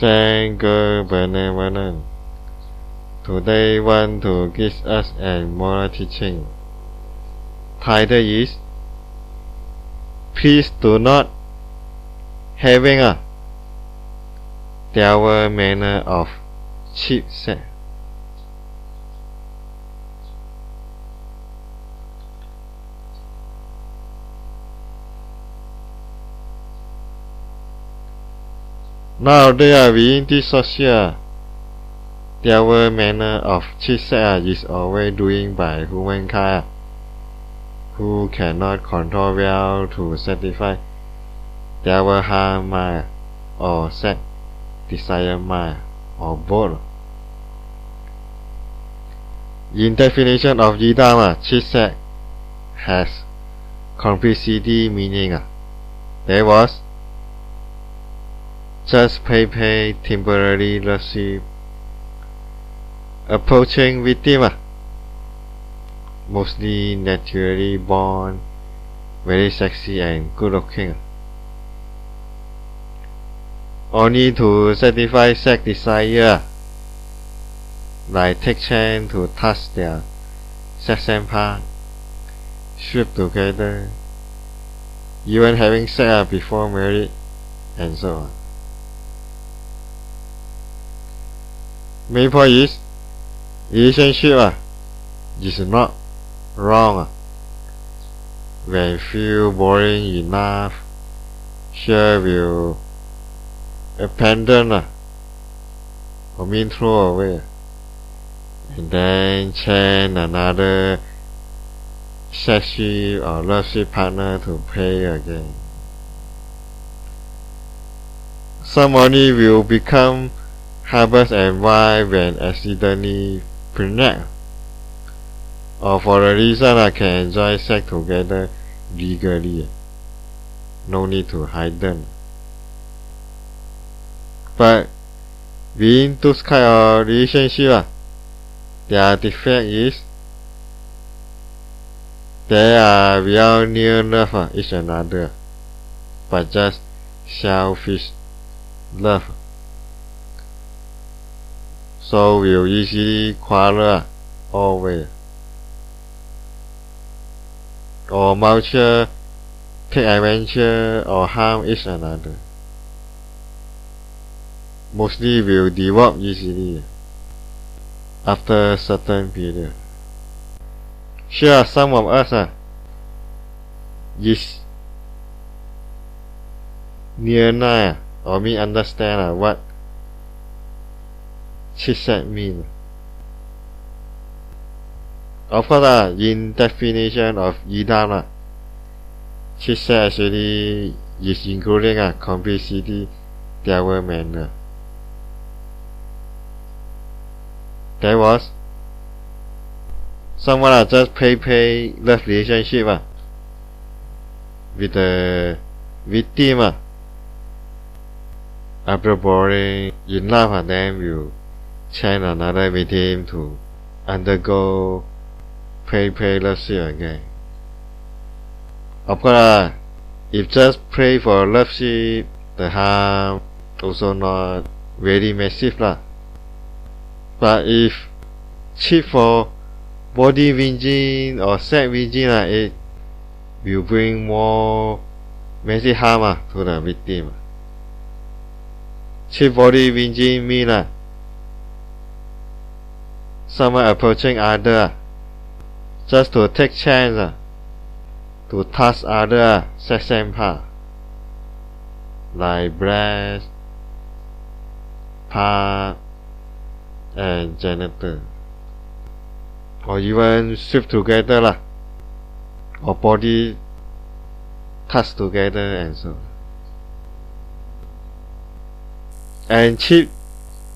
Thank God benevolent. Today want to give us a moral teaching. Title is Please do not having a devil manner of cheap sex. Nowadays in this social devil manner of cheap sex is always doing by humankind who cannot control well to satisfy devil harm mind or sex desire mind or both. In definition of Yidam, cheap sex has complicity meaning. There was just pay temporary receive approaching victim, mostly naturally born, very sexy and good looking, only to satisfy sex desire, like take chance to touch their sex and part, sleep together, even having sex before marriage, and so on. Main point is relationship is not wrong. When feel boring enough, sure will abandon or mean throw away, and then change another sexy or lovesick partner to play again. Somebody will become husband and wife when accidentally pregnant, or for a reason I can enjoy sex together legally. No need to hide them. But within those kind of relationship, their defect is they are real near love each another, but just selfish love. So will easily quarrel always, or mutual take advantage or harm each another. Mostly will develop easily after a certain period. Sure, some of us is near or misunderstand what cheap sex mean. Of course, in definition of Yidam, cheap sex actually is including complicity devil manner. There was someone just pay love relationship with the victim. After boring enough, then will change another victim to undergo pay lovesick again. Of course, if just pray for lovesick, the harm also not very massive . But if cheap for body virgin or sex virgin, it will bring more massive harm to the victim. Cheap body virgin mean someone approaching other just to take chance to touch other sex and part, like breast, part, and genital, or even sleep together or body touch together and so on. And cheap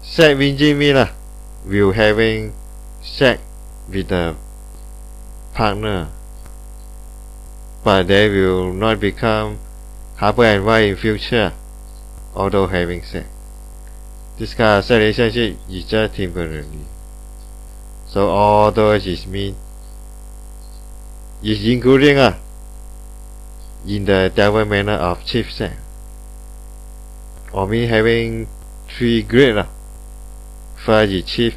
sex virgin mean will having sex with the partner, but they will not become husband and wife in future, although having sex. This kind of relationship is just temporary. So all those is mean is including in the devil manner of cheap sex, or me having three grades. First is chief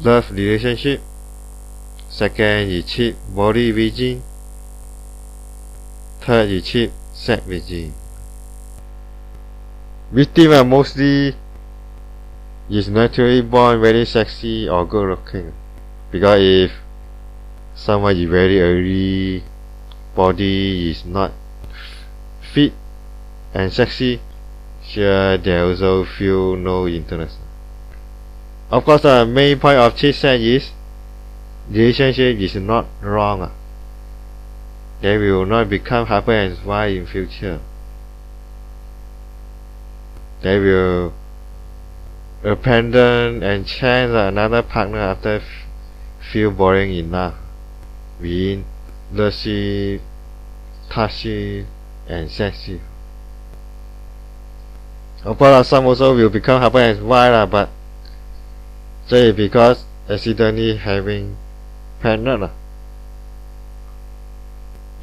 love relationship. Second is chief body virgin. Third is chief sex virgin. Victim are mostly is naturally born very sexy or good looking. Because if someone is very early, body is not fit and sexy, sure they also feel no interest. Of course, the main point of chief sex is relationship is not wrong. They will not become husband and wife in future. They will abandon and change another partner after feel boring enough, being lusty, touchy, and sexy. Of course, some also will become husband and wife, but just because accidentally having partner.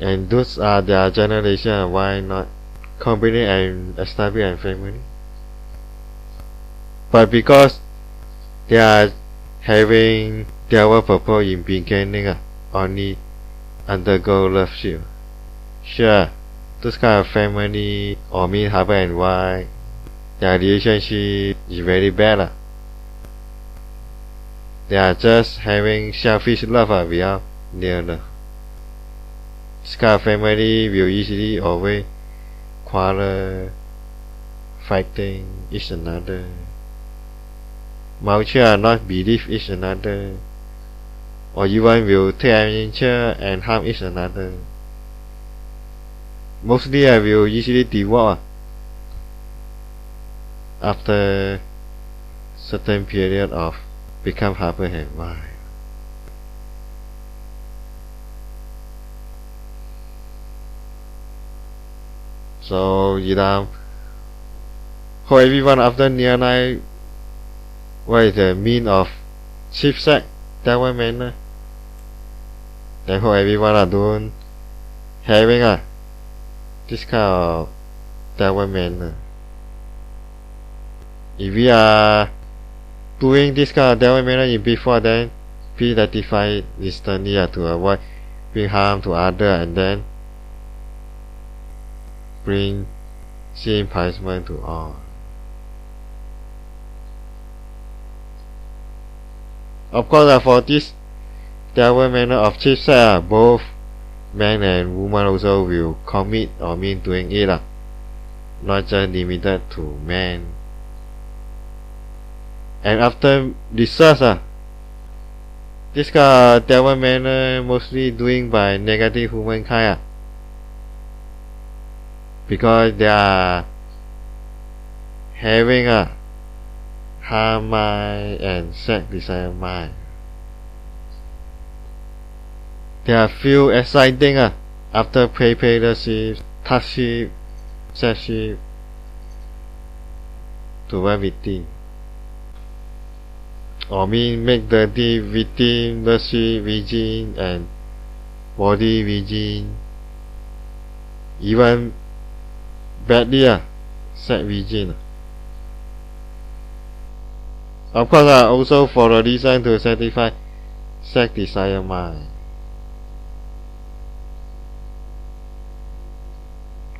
And those are their generation. Why not combine and establish a family? But because they are having their purpose in beginning, only undergo love shield. Sure, this kind of family or mean husband and wife, their relationship is very bad. They are just having selfish love without real love. This kind of family will easily always quarrel, fighting each another, mutually not believe each another, or even will take advantage and harm each another. Mostly I will easily divorce after certain period of become husband and wife. So for everyone after near night, what is the mean of chief sex development? Then for everyone are doing having this kind of development. If we are doing this kind of development in before, then please rectify instantly to avoid bring harm to others and then bring same punishment to all. Of course, for this development of chief sex, both men and women also will commit or mean doing it, not just limited to men. And after research, this kind of development mostly doing by negative humankind, because they are having a harm mind and sex desire mind. They are feel exciting after prey-prey-lessy, touchy, sexy to one victim, or mean make dirty victim, lessy, virgin and body virgin, even badly sex virgin. Of course, also for the reason to satisfy sex desire mind.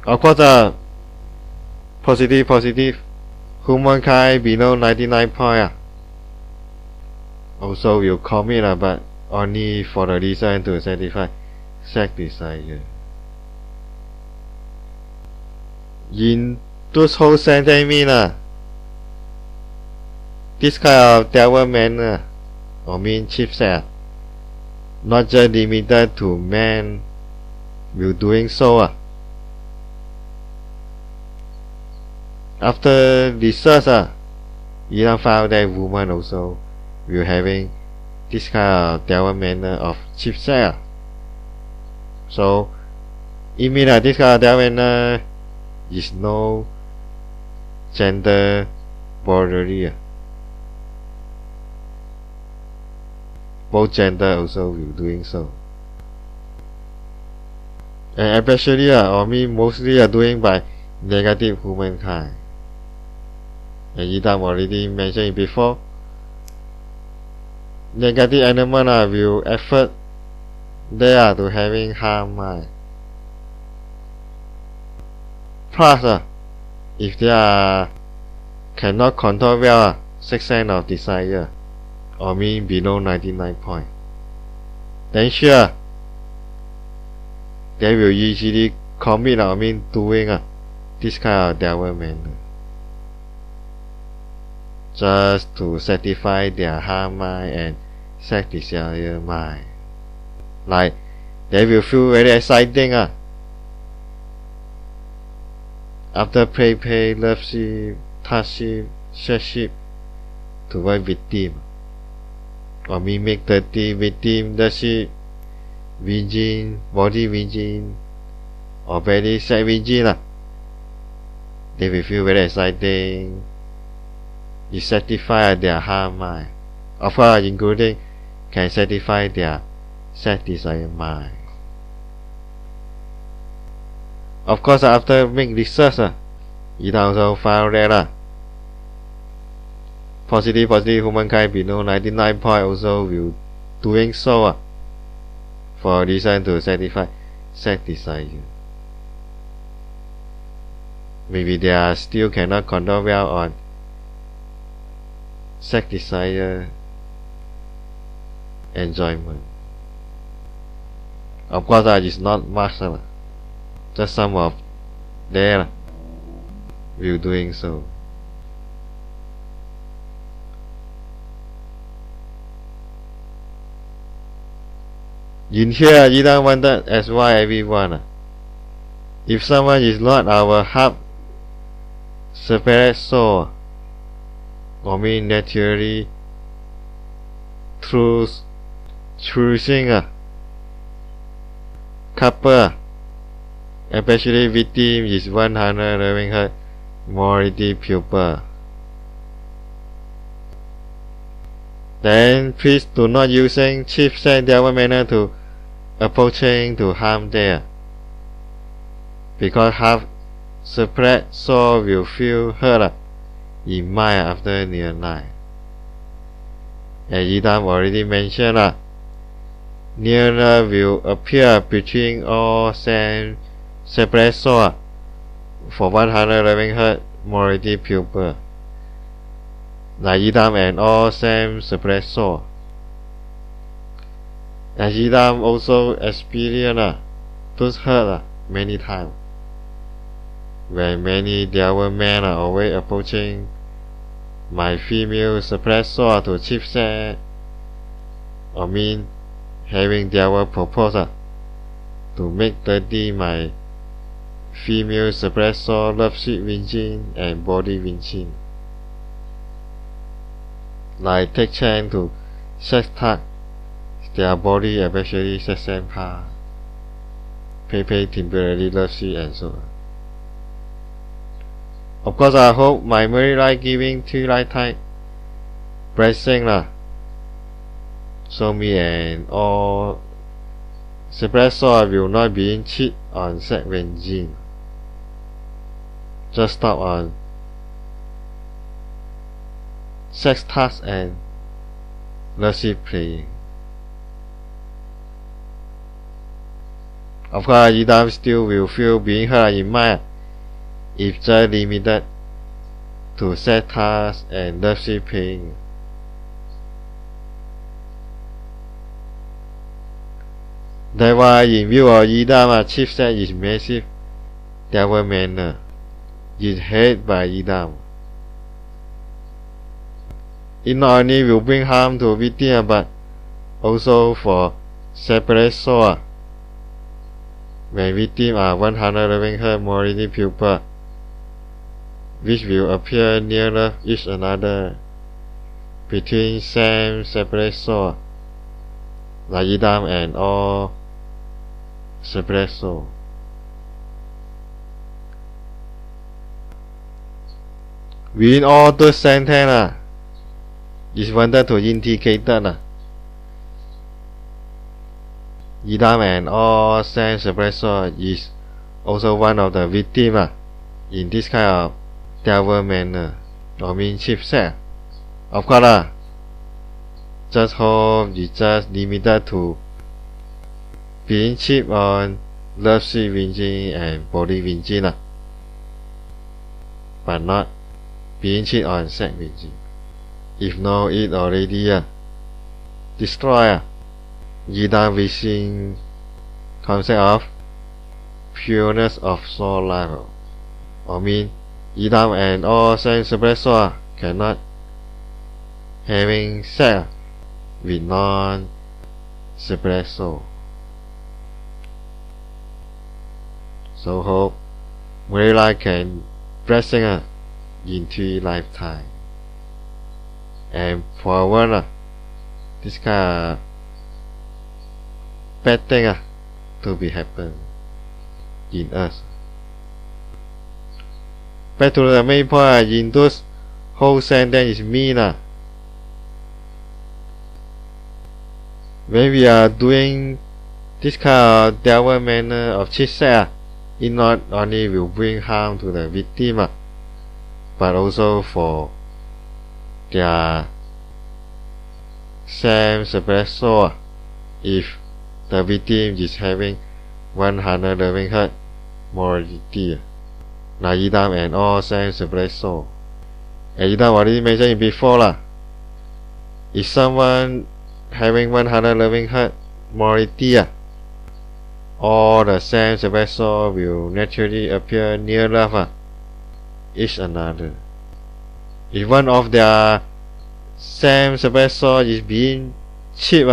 Of course, positive humankind below 99 point also will commit, but only for the reason to satisfy sex desire. In this whole sentence mean this kind of development or mean chief sex, not just limited to men will doing so. After research, even found that women also will having this kind of development of chief sex. So it means that this kind of development is no gender boundary. Both gender also will doing so. And especially or me mostly are doing by negative humankind. as Idam already mentioned before. Negative element will effort there to having harm mind. Plus, if they cannot control well 6 sense of desire, or mean below 99 point, then sure they will usually commit or mean doing this kind of devil manner, just to satisfy their harm mind and sex desire mind. Like they will feel very exciting after play, love ship, touch ship, sex ship toward victim, or me make dirty victim, the ship, virgin, body virgin, or very sex virgin they will feel very exciting. It satisfy their harm mind, of course including can satisfy their sex desire mind. Of course, after make research, it also found that positive humankind below 99 point also will doing so for reason to satisfy sex desire. Maybe they are still cannot control well on sex desire enjoyment. Of course, it's not much, just some of them will doing so. In here, you don't want that as why everyone. If someone is not our half separate soul, or mean naturally choosing couple, especially victim is 100 loving her morality pupil, then please do not using cheap sex devil manner to approaching to harm there, because half separate soul will feel hurt in mind after near night. As Idam already mentioned, nearness will appear between all same separate soul for 111 Hz morality pupil, like Idam and all same separate soul. As Idam also experienced those hurt many times, when many devil men are always approaching my female suppressed soul to cheap sex, or mean having devil proposal to make dirty my female suppressed soul love ship virgin and body virgin, like take chance to sex touch their body, especially sex and part, pay temporary love ship and so on. Of course, I hope my married life giving 3 lifetime blessing so me and all separate soul will not be cheat on sex virgin. Just stop on sex touch and love playing. Of course, Idam still will feel being hurt in mind if just limited to sex touch and love playing. That's why in view of Idam, cheap sex is massive devil manner, is hated by Idam. It not only will bring harm to victim but also for separate soul. When victims are 111 Hz morality pupil, which will appear nearer each another between same separate soul, like Idam and all separate soul. Within all those sentences, is wanted to indicate that Idam and all same separate soul is also one of the victims in this kind of devil manner. or mean cheap set. Of course, just hope you just limited to being cheap on love seat Vinci and body Vinci, but not being cheap on set Vinci. If no, it already destroy Yidam wishing concept of pureness of soul life. I mean, Yidam and all sense espresso cannot having sex with non-separate soul. So hope Marilla can blessing in 3 lifetime. And forward this kind of bad thing to be happen in us. Back to the main point, in those whole sentence is mean when we are doing this kind of devil manner of chit-chat, it not only will bring harm to the victim, but also for their same separate soul. If the victim is having 100 loving heart morality, Yidam and all same separate soul. And Yidam already mentioned it before if someone having 100 loving heart morality, all the same separate soul will naturally appear near love each another. If one of their same separate soul is being cheap,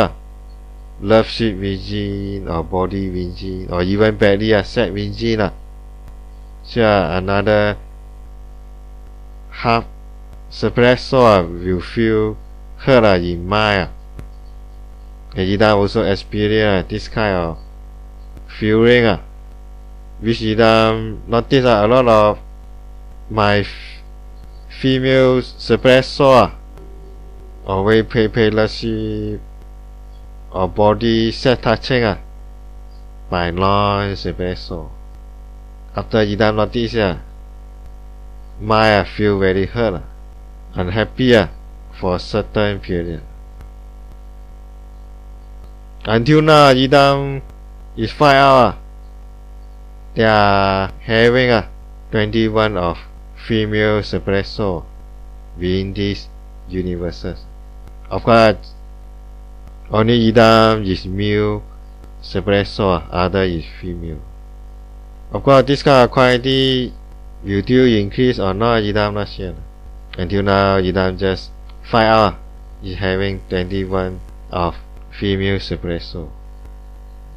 love seat Vinci or body Vinci or even badly set Vinci, so another half separate soul will feel hurt in mind. And Yidam also experience this kind of feeling, which Yidam notice a lot of my female separate soul always pay lessy or body set touching by non-separate soul. After Yidam notice, mind feel very hurt, unhappy for a certain period. Until now, Yidam is find out they are having 21 of female separate soul within these universes. Of course, only Yidam is male separate soul, other is female. Of course, this kind of quality will still increase or not, Yidam not sure. Until now, Yidam just find out is having 21 of female separate soul.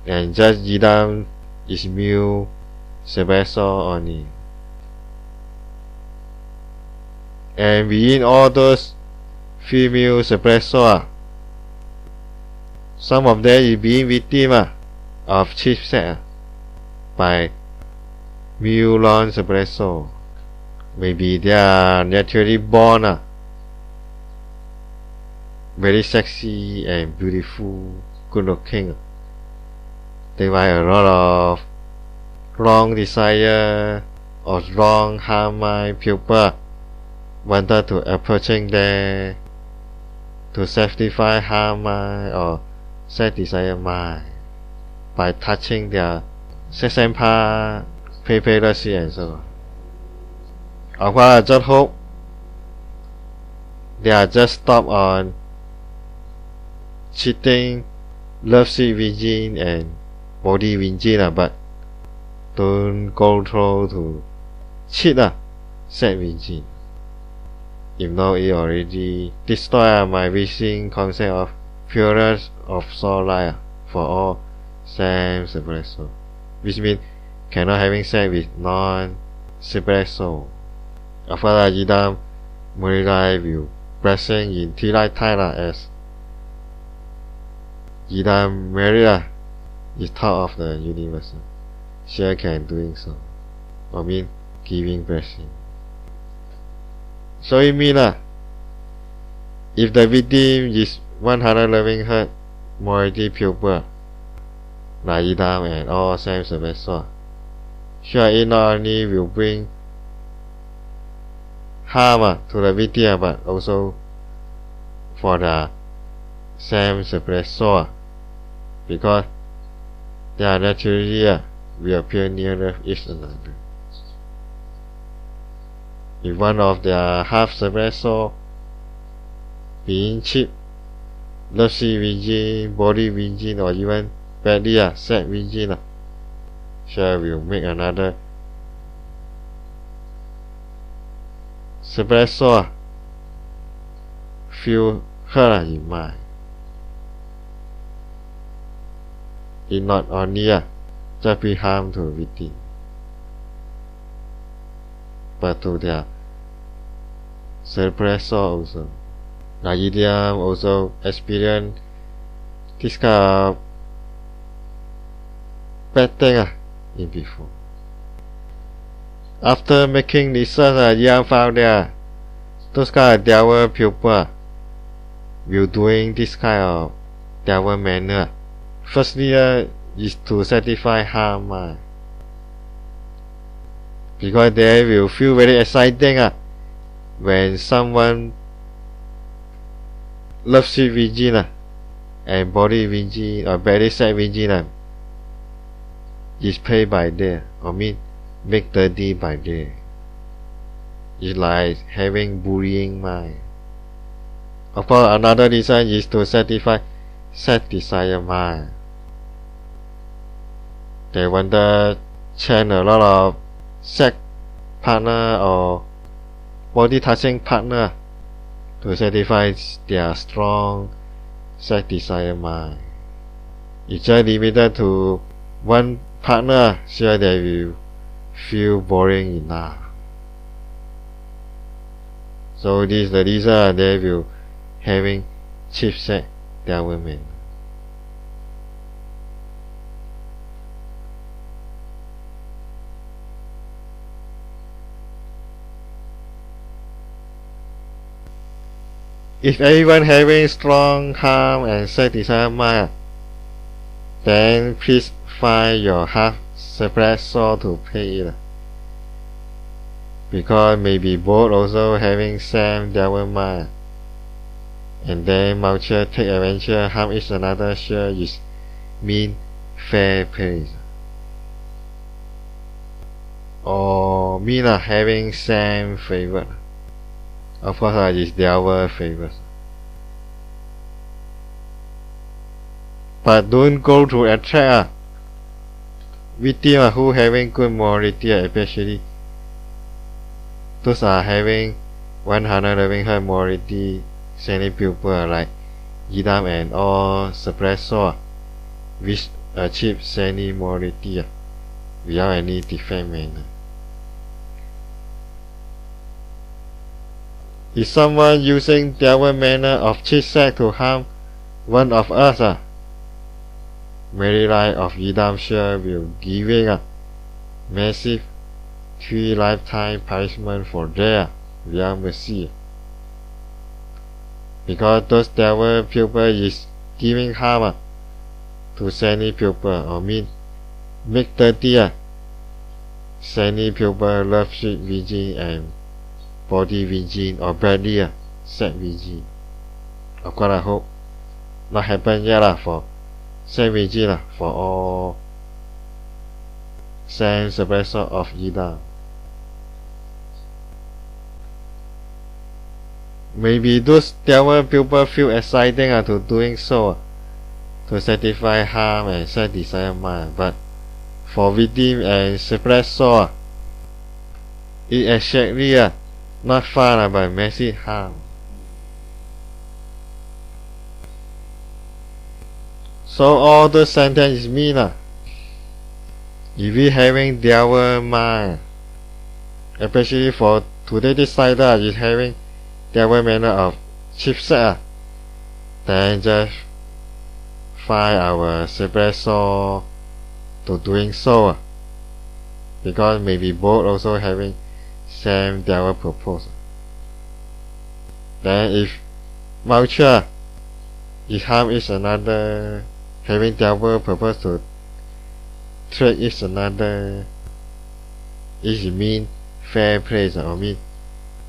And just Yidam is male separate soul only. And within all those female separate soul, some of them is being victim of cheap sex by male non-separate soul. Maybe they are naturally born very sexy and beautiful, good looking. They might have a lot of wrong desire or wrong harm mind people wanted to approaching them to satisfy harm mind or set desire mind by touching their sex and part, pay and so on. Of course, I just hope they are just stop on cheating love seat Vinci and body Vinci, but don't go through to cheat set Vinci. If not, it already destroy my wishing concept of pureness of soul life for all same separate soul, which means cannot having sex with non-separate soul. Of course, Yidam Marilla will present in 3 lifetime as Yidam Marilla is top of the universe. She can doing so. I mean giving blessing. So it means if the victim is 100 loving heart morality pupil, like Yidam and all same separate soul, sure it not only will bring harm to the victim, but also for the same suppressor, because they are naturally will appear nearer each another. If one of their half suppressor being chip, lusty virgin, body virgin, or even badly sex virgin, shall will make another suppressor feel hurt in mind. It not only just be harm to victim, but to their suppressor also. The idiom also experience this kind of bad thing in before. After making research, Yang found that those kind of devil pupil will doing this kind of devil manner. Firstly, is to satisfy harm, because they will feel very exciting when someone loves virgin and body virgin or body sex virgin is paid by day, or mean make dirty by day. It's like having bullying mind. Of course, another reason is to satisfy sex desire mind. They want to change a lot of sex partner or body touching partner to satisfy their strong sex desire mind. It's just limited to one partner, sure they will feel boring enough. So this is the reason they will having cheap sex their women. If everyone having strong harm and sex desire mind, then please find your half suppressor to pay it. Because maybe both also having same devil mind, and then mutual take adventure harm each another sure is mean fair play. Or mean having same favor. Of course, is devil favors. But don't go to attract victim who having good morality, especially those are having 100 loving her morality, sending pupil like Yidam and all suppressor, which achieve semi morality without any defilement. Is someone using devil manner of cheat sex to harm one of us? Mary Light of Yidam sure will giving massive 3 lifetime punishment for their without mercy. Because those devil pupil is giving harm to semi pupil, or mean make dirty semi pupil love sweet virgin and body virgin or badly sex virgin. Of course, I hope not happen yet for sex virgin for all same suppressor of Yidam. Maybe those devil pupil feel exciting to doing so to satisfy harm and sex desire mind, but for victim and suppressor, it actually not fun but massive harm. So all the sentence mean if we having devil mind, especially for today this side is having devil manner of cheap sex, then just find our suppressor to doing so, because maybe both also having same devil proposal. Then if mutual is harm each another, having devil purpose to trick each another, it mean fair play, or mean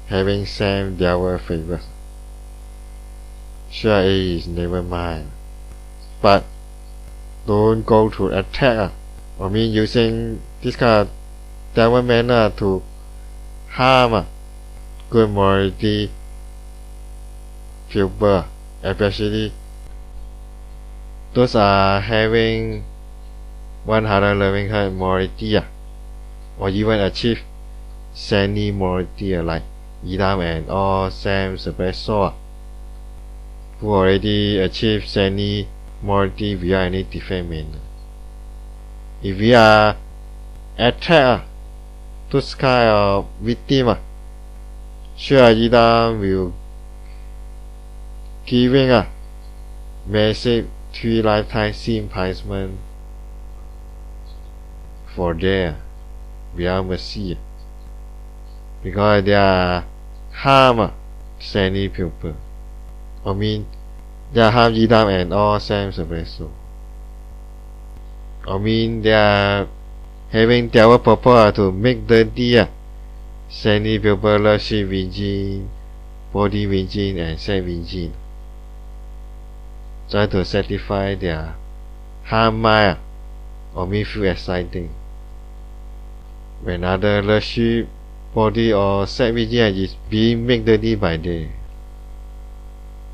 having same their favors. Sure is never mind, but don't go to attack or mean using this kind of devil manner to harm good morality people, especially those are having 100 loving heart morality or even achieve sanity morality like Idam and all Sam Espresso who already achieved sanity morality without any defilement. If we are attacked this kind of victim, sure Idam will giving a massive 3 lifetime imprisonment for their without mercy because they are harm sanity people. I mean, they are harm Idam and all Sam Espresso. I mean, they are having their purpose to make dirty sanity people love virgin, body virgin and sex virgin. Try to satisfy their harm mind or me feel exciting. When other love body or sex virgin is being made dirty by them.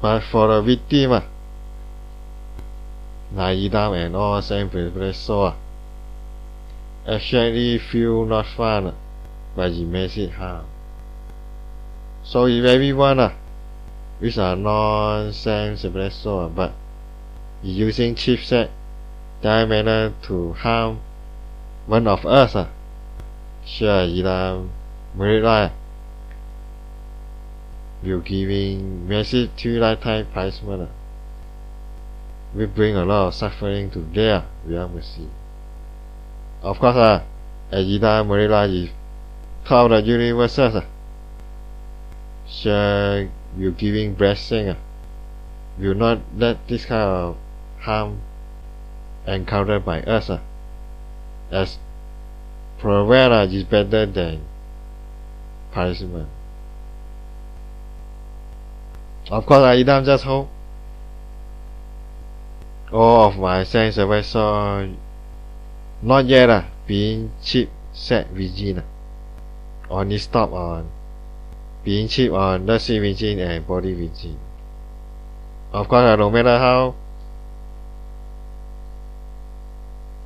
But for the victim, like Idam and all Sam Espresso, actually feel not fun, but it makes it harm. So if everyone which are non-Sam Espresso but using cheap sex that manner to harm one of us, sure Idam Marilla will giving massive 2 lifetime punishment will bring a lot of suffering to their without mercy. Of course, Idam Marilla is top of the universe, sure will giving blessing, will not let this kind of harm encountered by us, as prevent is better than punishment. Of course, Idam just hope all of my Sam Espresso not yet being cheap sex virgin, only stop on being cheap on lusty virgin and body virgin. Of course, no matter how,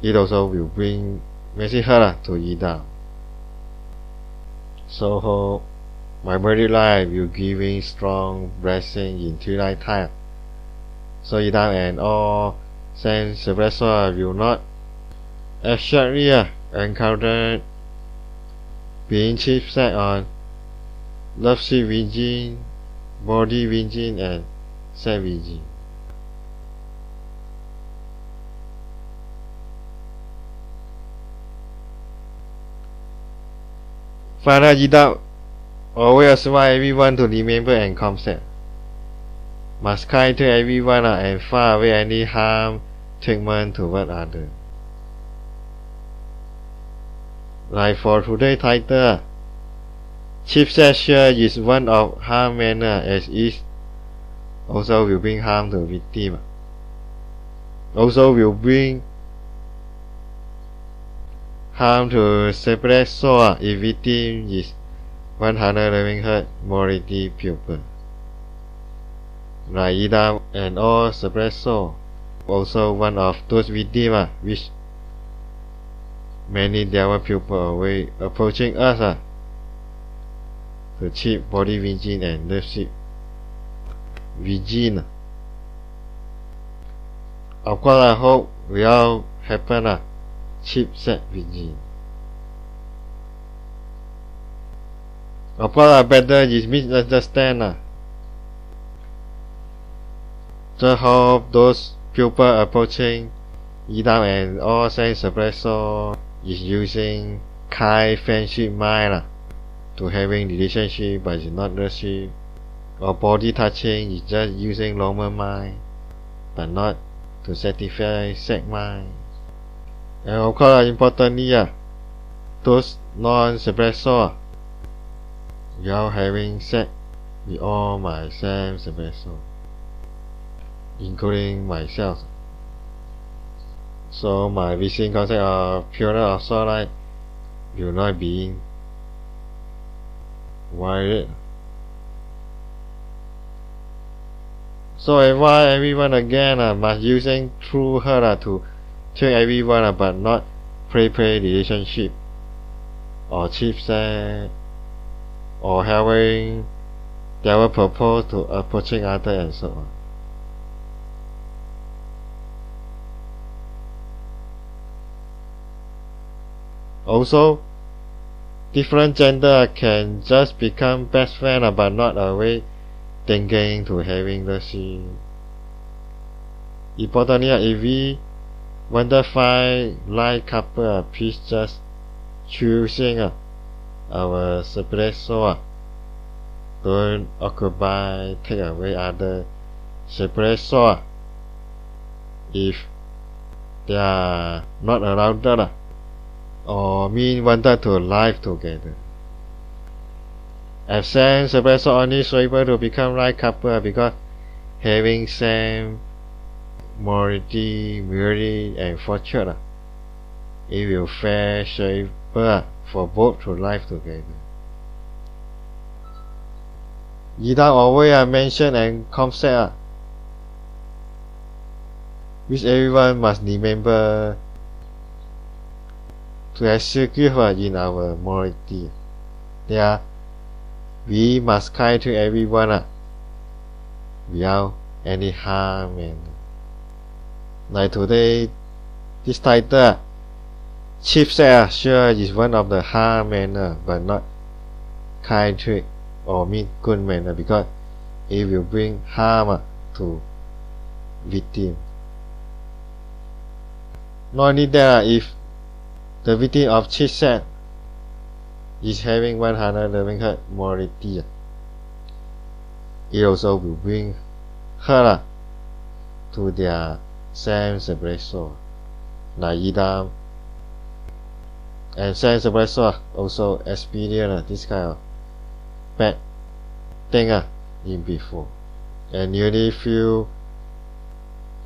it also will bring massive hurt to Idam. So my body life will giving strong blessing in 3 lifetime. So Idam and all Sam Espresso will not actually encounter being cheap sex on lusty virgin, body virgin and sex virgin. Father Idam always want everyone to remember and concept. Must kind to everyone and far away any harm treatment toward others. Like for today's title, cheap sex is one of harm manner as is also will bring harm to victim. Also will bring harm to separate soul if victim is 100 loving heart morality pupil. Like Idam and all separate soul, also one of those victims which many devil pupil away approaching us to cheap body virgin and love virgin. Of course, I hope we all happen cheap sex virgin. Of course, I better is misunderstand. So hope those people approaching Idam and all Sam Espresso is using kind friendship mind to having relationship but is not relationship, or body touching is just using normal mind but not to satisfy sex mind. And of course, importantly, those non-Espresso without having sex with all my same separate soul, including myself. So my within concept of pureness of soul light will not be violated. So why everyone again must using true heart to treat everyone but not play relationship or cheap sex or having their purpose to approaching others and so on. Also, different gender can just become best friend but not always thinking to having the same. Importantly, if we want to find right couple, please just choosing our separate soul. Don't occupy, take away other separate soul if they are not around that or mean wanted to live together. As same separate soul only so able to become right couple because having same morality, morality and fortune, it will fair shape for both to live together. Gita always mention and concept which everyone must remember to execute in our morality. There, we must kind to everyone without any harm. And like today, this title, cheap sex sure is one of the harm manner, but not kind trick or mean good manner because it will bring harm to victim. Not only that, if the victim of cheap sex is having 111 hurt morality, it also will bring her to their same separate soul. Like Idam and same separate soul also experience this kind of bad thing in before and nearly feel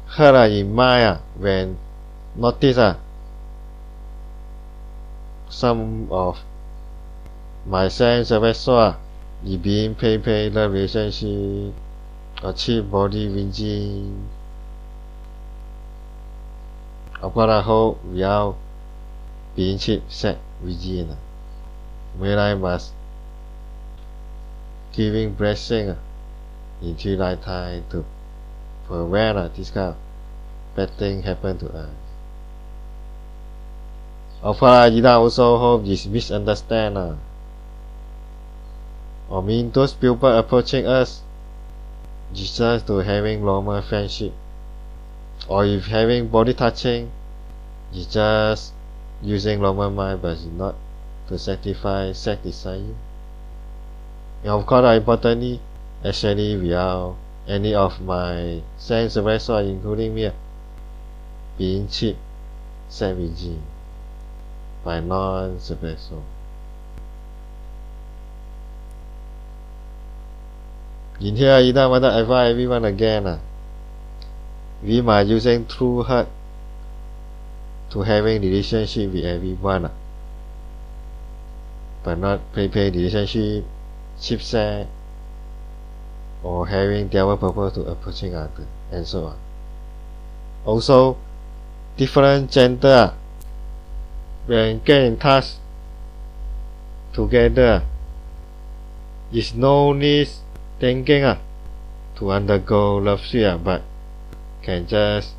hurt in mind when notice some of my same separate soul is being pay love relationship, achieve body winging. Of course, I hope without being cheap sex within. When I must giving blessing in 3 lifetime to prevent this kind of bad thing happen to us. Of course, I also hope this misunderstand or mean those people approaching us just to having normal friendship, or if having body touching, it's just using normal mind but not to satisfy sex desire. And of course, importantly, actually without any of my sense of soul, including me, being cheap savage by non-separate soul. In here, I don't want to advise everyone again. We must using true heart to having relationship with everyone, but not play relationship, cheap sex, or having their purpose to approaching others, and so on. Also, different gender when get in touch together is no need thinking to undergo love sphere, but can just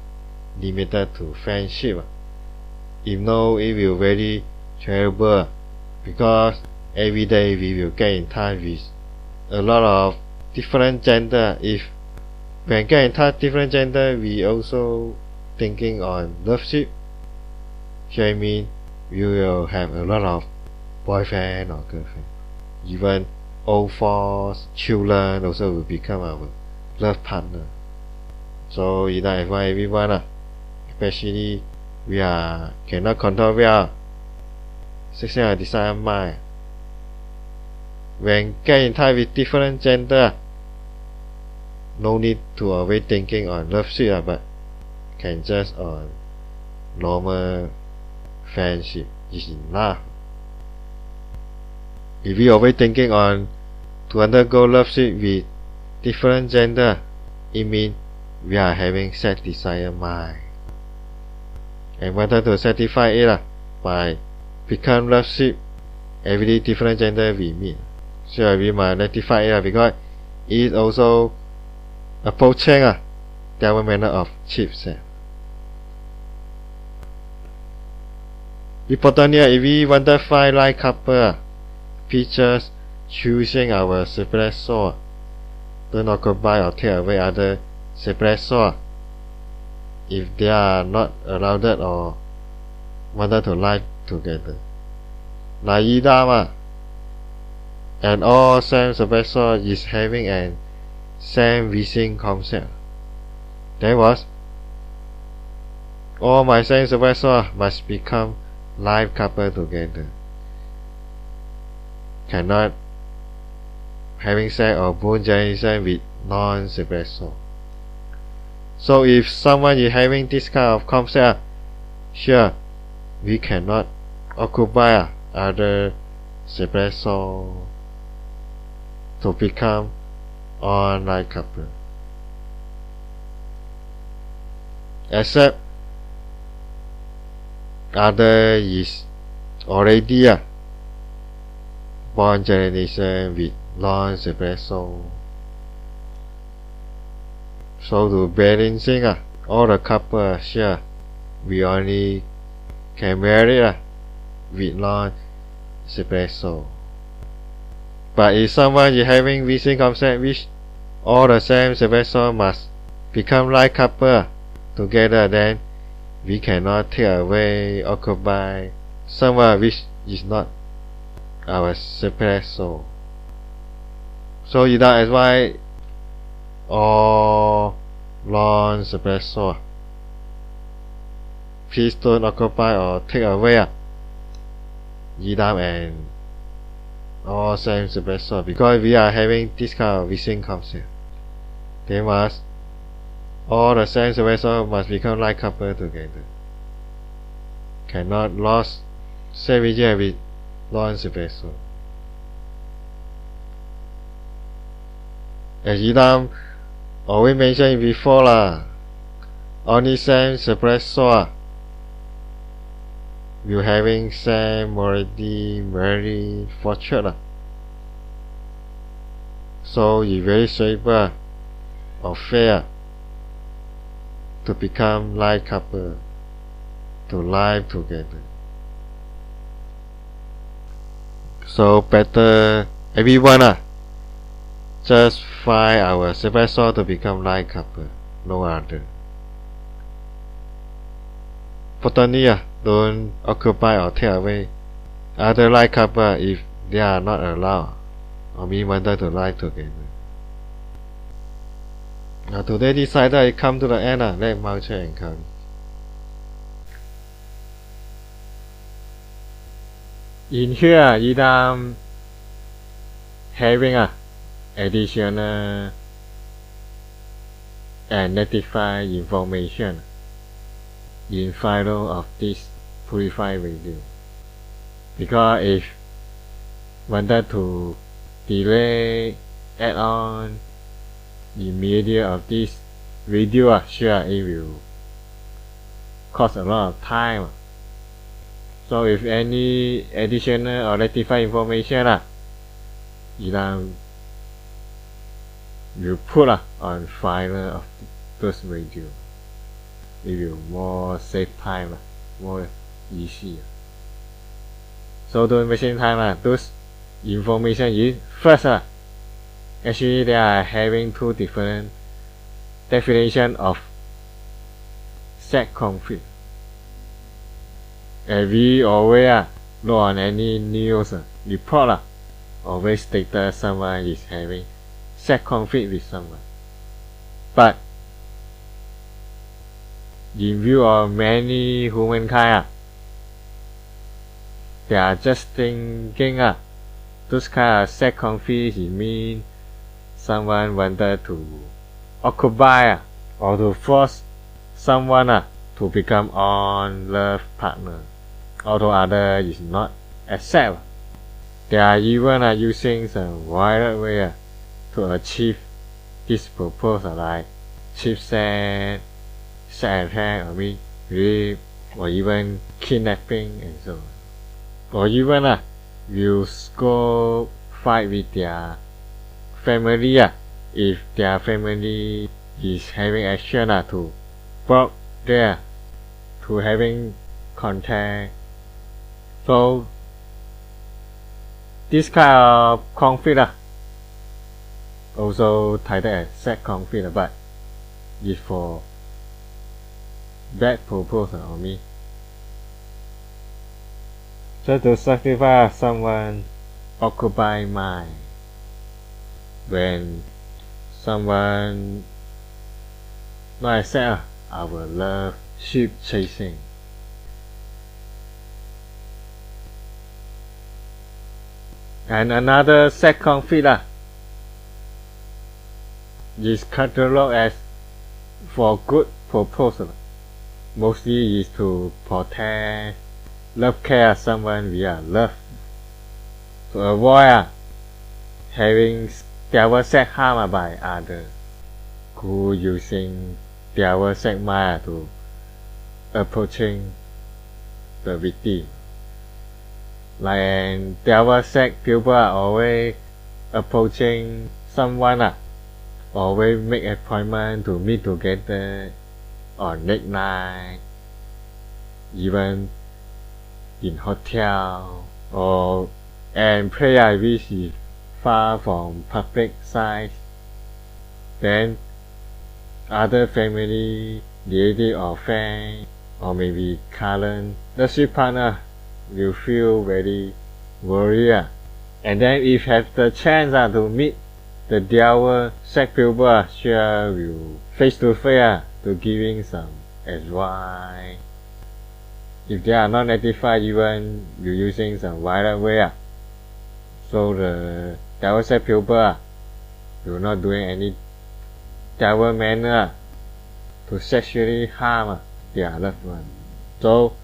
limited to friendship. If no, it will very terrible because every day we will get in touch with a lot of different gender. If when get in touch different gender, we also thinking on love ship. So I mean, we will have a lot of boyfriend or girlfriend. Even old folks, children also will become our love partner. So you don't advise everyone, especially we cannot control our sexual desire mind. when get in touch with different gender, no need to always thinking on love ship, but can just on normal friendship is enough. If we always thinking on to undergo love ship with different gender, it means we are having sex desire mind and wanted to satisfy it by become love ship every different gender we meet. So we must rectify it because it is also approaching their manner of cheap sex. Importantly, if we want to find right couple, features choosing our separate soul, don't occupy or take away other separate soul if they are not allowed or wanted to live together. Like Yidam and all same separate soul is having an same wishing concept. That was all my same separate soul must become live couple together. Cannot having sex or born generation with non-separate soul. So if someone is having this kind of concept, sure, we cannot occupy other separate soul to become online couple. Except other is already born generation with non-separate soul. So to balancing all the couple, sure, we only can marry with non-separate soul. But if someone is having wishing concept which all the same separate soul must become like couple together, then we cannot take away occupy someone which is not our separate soul. So you don't advise all non-separate soul, please don't occupy or take away Yidam and all same separate soul, because we are having this kind of wishing concept. They must all the same separate soul must become like couple together. Cannot lose savage with non-separate soul. As Yidam always mentioned before only same separate soul you having same already married fortune. So it's very simple or fair to become like couple, to live together. So better everyone just find our separate soul to become like couple, no other. Importantly, don't occupy or take away other like couple if they are not allowed or we wanted to live together. Now today decided I come to the end. Let Mount and come. In here, Yidam having additional and notified information in final of this purified video. Because if wanted to delay add on the media of this video, sure it will cost a lot of time. So if any additional or rectified information Yidam will put on final of those video. It will more save time, more easy. So during machine time, those information is first actually they are having two different definition of sex conflict. And we always look on any news report always stated someone is having sex conflict with someone. But in view of many humankind, they are just thinking Those kind of sex conflict, it means someone wanted to occupy or to force someone to become on love partner, although other is not accept. They are even using some violent way to achieve this purpose, like cheap sex attack, or rape, or even kidnapping and so on. Or even will go fight with their family if their family is having action to block there to having contact. So this kind of conflict also titled as sex conflict, but is for bad purpose on me. So to satisfy someone occupy mind when someone not accept our love, sheep chasing. And another sex conflict is cataloged as for good purpose. Mostly is to protect, love care someone we are love, to avoid having their sex harm by others who using their sex mind to approaching the victim. Like their sex people always approaching someone always make appointment to meet together on late night, even in hotel, or and prayer which is far from public sight. Then other family, relative or friend, or maybe current relationship partner will feel very worried. And then if have the chance to meet the devil sex people, sure will face to face to giving some advice. If they are not notified, even you using some violent way, so the devil sex people will not doing any devil manner to sexually harm their loved one. So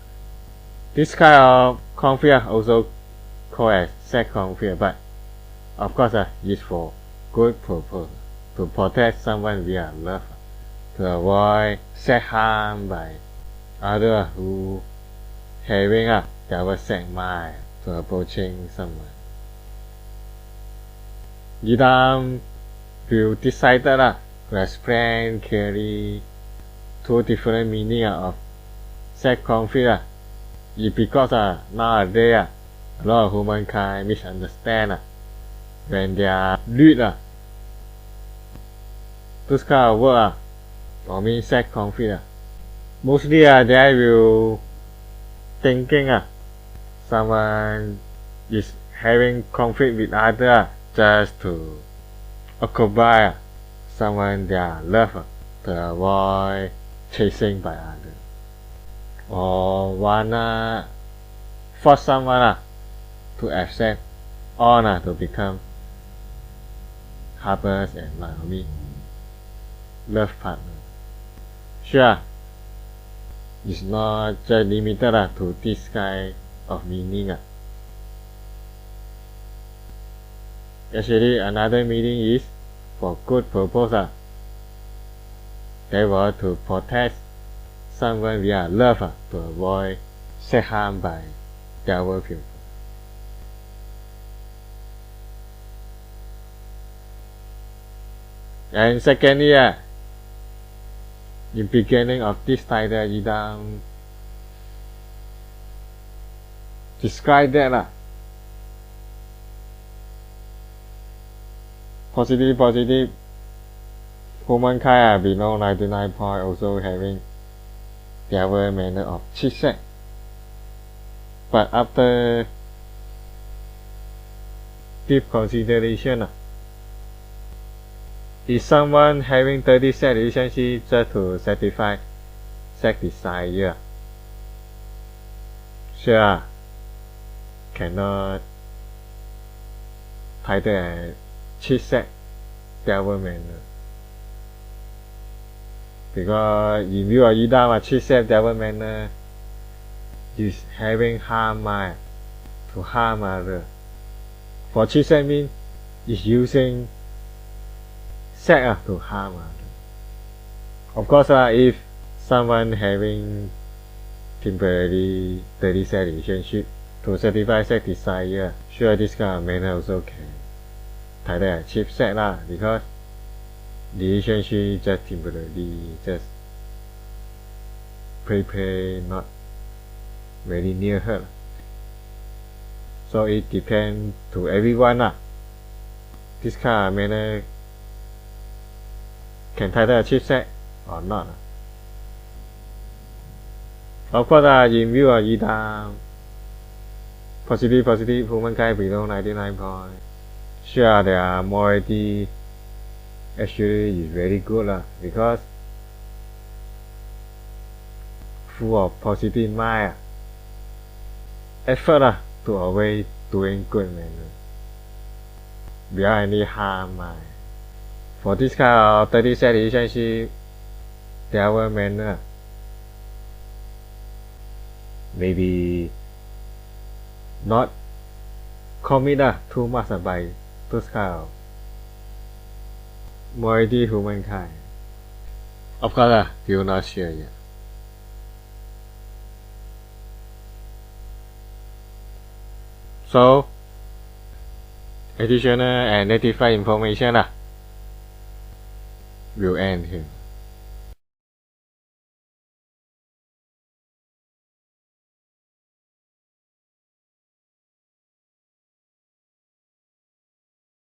this kind of conflict also called as sex conflict, but of course is for good purpose, to protect someone we are love, to avoid sex harm by others who having their sex mind to approaching someone. Yidam will decide to explain clearly two different meanings of sex conflict. It's because nowadays a lot of humankind misunderstand when they are read this kind of word or mean sex conflict. Mostly they will thinking someone is having conflict with others just to occupy someone they love, to avoid chasing by others, or wanna force someone to accept or to become husband and love partner. Sure, it's not just limited to this kind of meaning. Actually, another meaning is for good purpose. They were to protect someone we are love, to avoid sex harm by devil people. And secondly, in beginning of this title, Yidam describe that positive humankind below 99 point also having their manner of cheat sex. But after deep consideration, is someone having 30 sex relationship just to satisfy sex desire? Sure, cannot 排在7set development because in view of Ida 7set development is having harm mind to harm other. For 7set means is using set to harm other. Of course if someone having temporary 30 set relationship to satisfy sex desire, sure this kind of manner also can 排在 cheap set because relationship just temporarily just play not very near her. So it depends to everyone this kind of manner can 排在 cheap set or not. Of course in view of Ida positive humankind below 99 point. Sure their morality actually is very good because full of positive mind effort to avoid doing good manner without any harm mind. For this kind of 30 set relationship development maybe not commit too much by those kind of morality humankind. Of course still not sure yet. So additional and rectified information will end here.